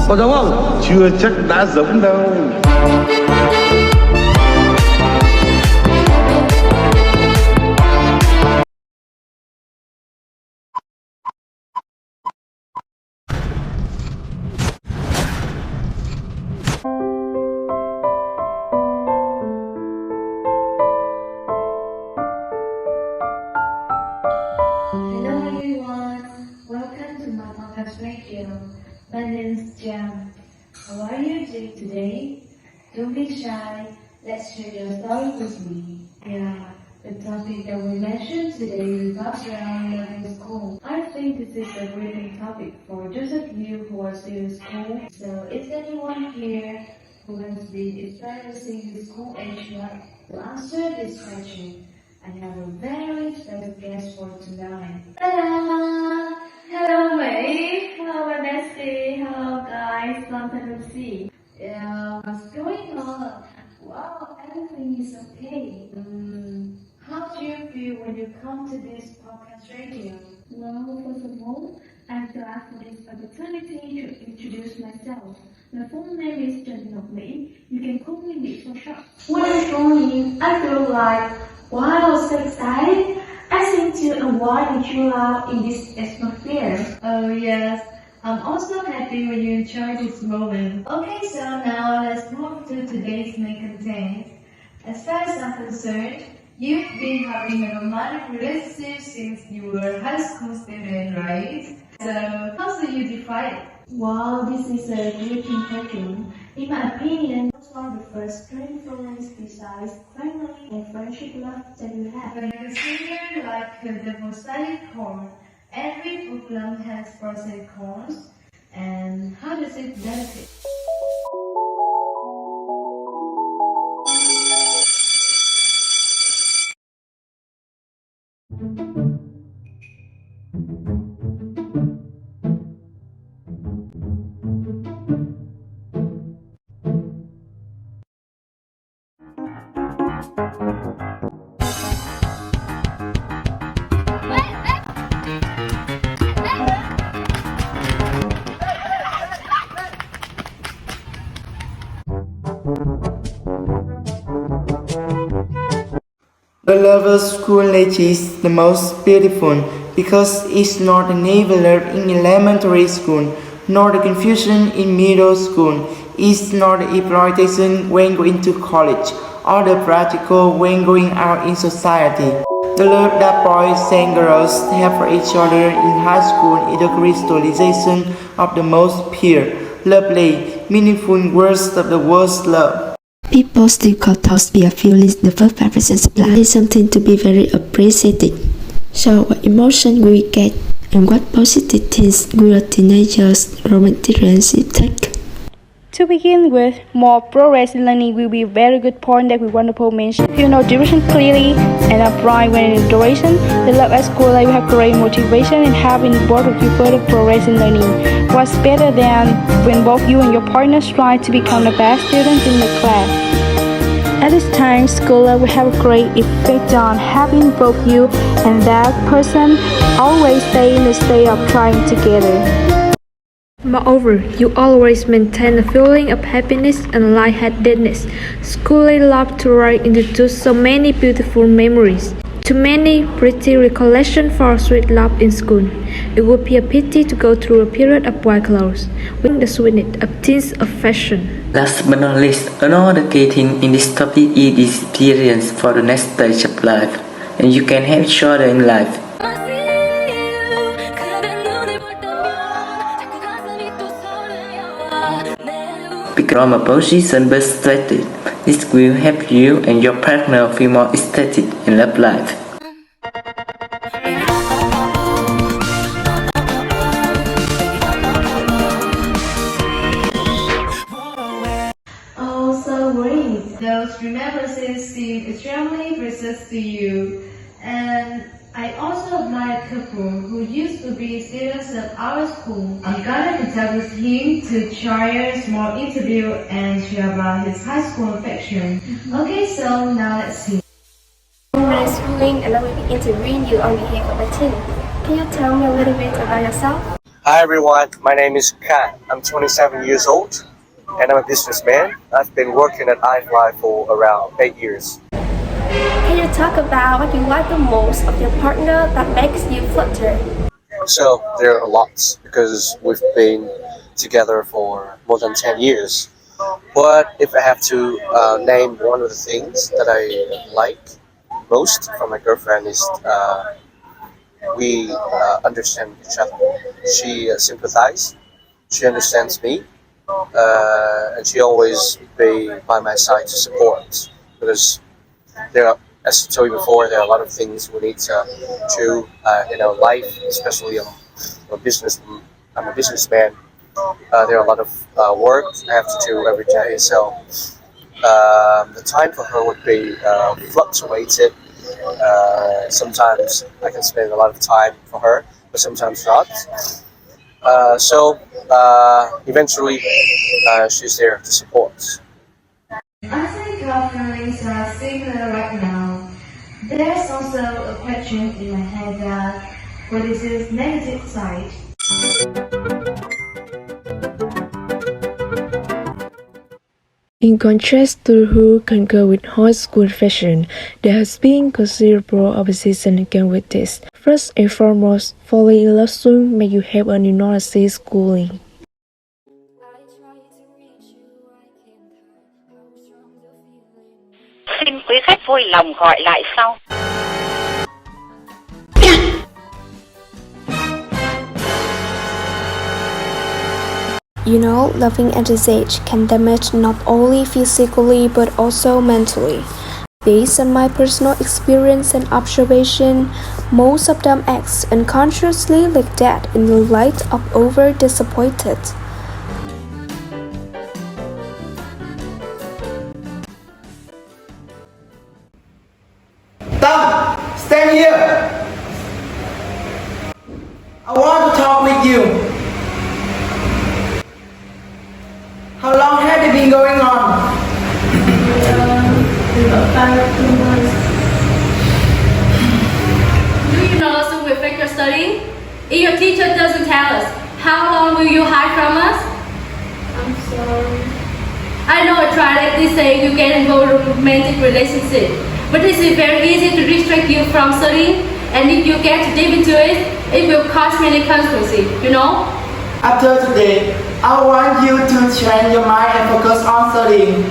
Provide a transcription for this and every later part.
Có giống không? Chưa chắc đã giống đâu. Hello everyone, welcome to my podcast radio. My name is Jam. How are you doing today? Don't be shy, let's share your story with me. Yeah, the topic that we mentioned today revolves around learning school. I think this is a great topic for those of you who are still in school. So is anyone here who has been experiencing the school age life? To answer this question, I have a very special guest for tonight. Ta-da! Hello, May. Hello, my bestie. Hello, guys. Long time no see. Yeah, what's going on? Wow, everything is okay. How do you feel when you come to this podcast radio? Well, first of all, I'm glad for this opportunity to introduce myself. My full name is Trần Ngọc Mỹ. You can call me Mỹ for short. When I joined, I feel like, wow, so excited. I seem to avoid and chill out in this atmosphere. Oh yes, I'm also happy when you enjoy this moment. Okay, so now let's move to today's main content. As far as I'm concerned, you've been having a romantic relationship since you were a high school student, right? So how do you define it? Wow, this is a great question. In my opinion, what's one of the first true feelings besides family and friendship love that you have? When you consider like the mosaic chord, every problem has pros and cons, and how does it benefit? The love of school age is the most beautiful because it's not enabler in elementary school, nor the confusion in middle school. It's not the exploitation when going to college, or the practical when going out in society. The love that boys and girls have for each other in high school is the crystallization of the most pure, lovely, meaningful words of the word's love. People still call thoughts via feelings the first vibrations supply is something to be very appreciated. So what emotion will we get and what positive things will a teenager's romantic relationship take? To begin with, more progress in learning will be a very good point that we want to mention. If you know direction clearly and apply when in duration, the love at school life will have great motivation and helping both of you further progress in learning. What's better than when both you and your partner strive to become the best students in the class? At this time, school life will have a great effect on having both you and that person always stay in the state of trying together. Moreover, you always maintain a feeling of happiness and lightheadedness. School love to write into so many beautiful memories. Too many pretty recollections for sweet love in school. It would be a pity to go through a period of white clothes with the sweetness of teens affection. Last but not least, another key thing in this topic is experience for the next stage of life, and you can have each other in life. From a position perspective, this will help you and your partner feel more ecstatic in love life. Oh, so great. Those remembrances seem extremely precious to you, and I also admire a couple who used to be students at our school. I'm gonna introduce him to share a small interview and share about his high school affection. Okay, so now let's see. My name is Ling and I will be interviewing you on behalf of my team. Can you tell me a little bit about yourself? Hi everyone, my name is Kat. I'm 27 years old and I'm a businessman. I've been working at iFly for around 8 years. Can you talk about what you like the most of your partner that makes you flutter? So there are lots because we've been together for more than 10 years. But if I have to name one of the things that I like most from my girlfriend is we understand each other. She sympathizes, she understands me, and she always be by my side to support because there are, as I told you before, there are a lot of things we need to do in our life, especially a business. I'm a businessman. There are a lot of work I have to do every day, so the time for her would be fluctuated. Sometimes I can spend a lot of time for her, but sometimes not. Eventually, she's there to support. I think our feelings are similar right now. There's also a question in my head that what is his negative side? In contrast to who can go with high school fashion, there has been considerable opposition against with this. First and foremost, falling in love soon make you have a university schooling. Xin quý khách vui lòng gọi lại sau. You know, loving at this age can damage not only physically but also mentally. Based on my personal experience and observation, most of them act unconsciously like that in the light of over-disappointed. Tom, stand here. I want to talk with you. How long had it been going on? About 2 months. Do you know soon will affect your studying? If your teacher doesn't tell us, how long will you hide from us? I'm sorry. I know I tried at this age you get involved in a romantic relationship, but this is very easy to distract you from studying, and if you get deep into it, it will cause many consequences, you know? After today, I want you to change your mind and focus on studying.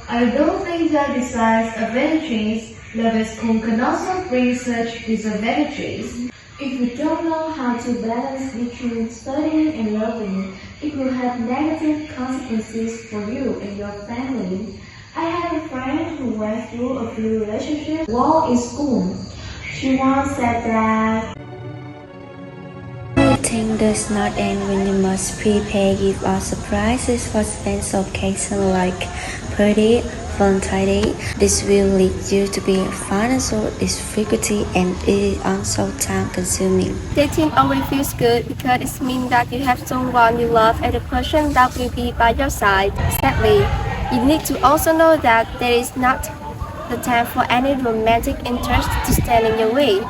I don't think that besides advantages, love school can also bring such disadvantages. If you don't know how to balance between studying and loving, it will have negative consequences for you and your family. I have a friend who went through a few relationships while in school. She once said that everything does not end when you must prepare gifts or surprises for special occasions like birthday, Valentine's Day. This will lead you to be financial difficulty and it is also time consuming. dating always feels good because it means that you have someone you love and a person that will be by your side. Sadly, you need to also know that there is not the time for any romantic interest to stand in your way.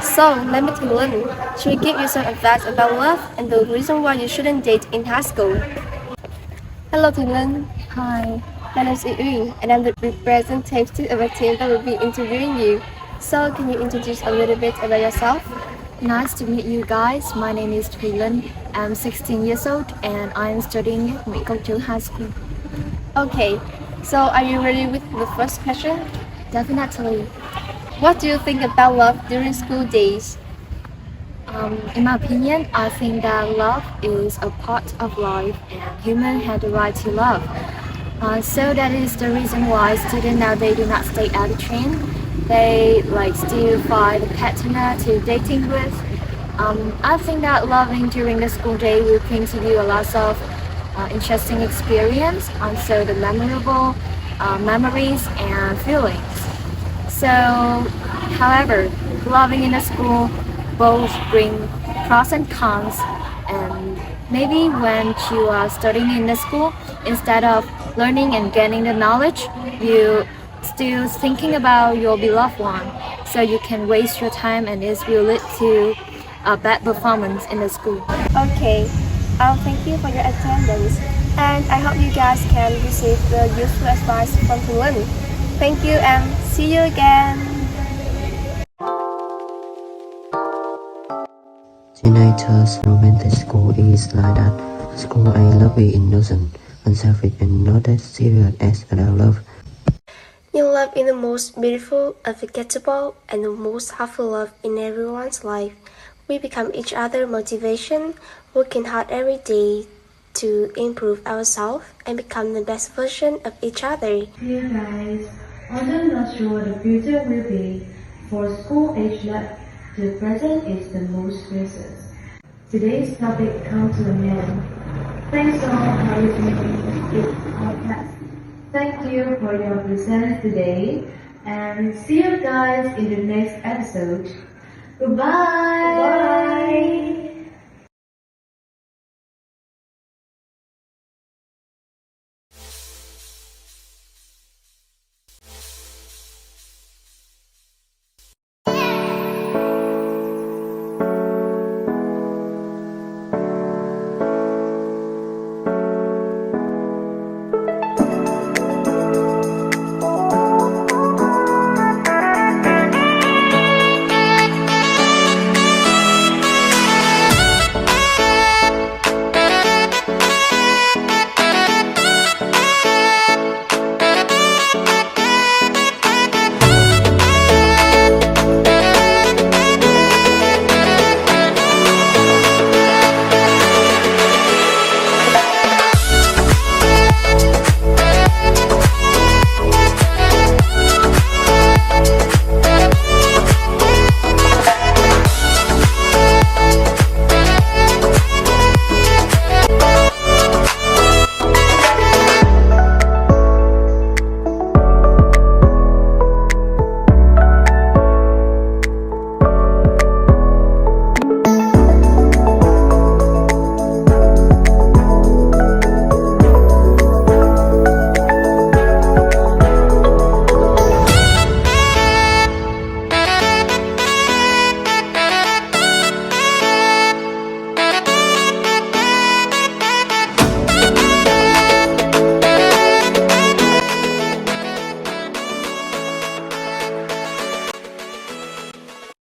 So, let me learn. Should we give you some advice about love and the reason why you shouldn't date in high school? Hello, Thiện. Hi. My name is Yuyun, and I'm the representative of a team that will be interviewing you. So, can you introduce a little bit about yourself? Nice to meet you guys. My name is Thuy. I'm 16 years old and I'm studying at Mỹ Công Trứ High School. Okay, so are you ready with the first question? Definitely. What do you think about love during school days? In my opinion, I think that love is a part of life and humans have the right to love. So that is the reason why students nowadays do not stay out of trend. They still find a partner to dating with. I think that loving during the school day will bring to you a lot of interesting experience, also the memorable memories and feelings. So, however, loving in a school both bring pros and cons, and maybe when you are studying in the school, instead of learning and gaining the knowledge, you still thinking about your beloved one, so you can waste your time and it will lead to a bad performance in the school. Okay, thank you for your attendance, and I hope you guys can receive the useful advice from Tuấn. Thank you and see you again. Teenagers' romantic school is like that. School I love is innocent, unselfish, and not as serious as adult love. Young love is the most beautiful, unforgettable, and the most helpful love in everyone's life. We become each other's motivation, working hard every day to improve ourselves and become the best version of each other. Dear guys, although not sure what the future will be, for school age love, the present is the most precious. Today's topic comes to an end. Thanks all for listening to this podcast. Thank you for your presence today, and see you guys in the next episode. Goodbye! Bye!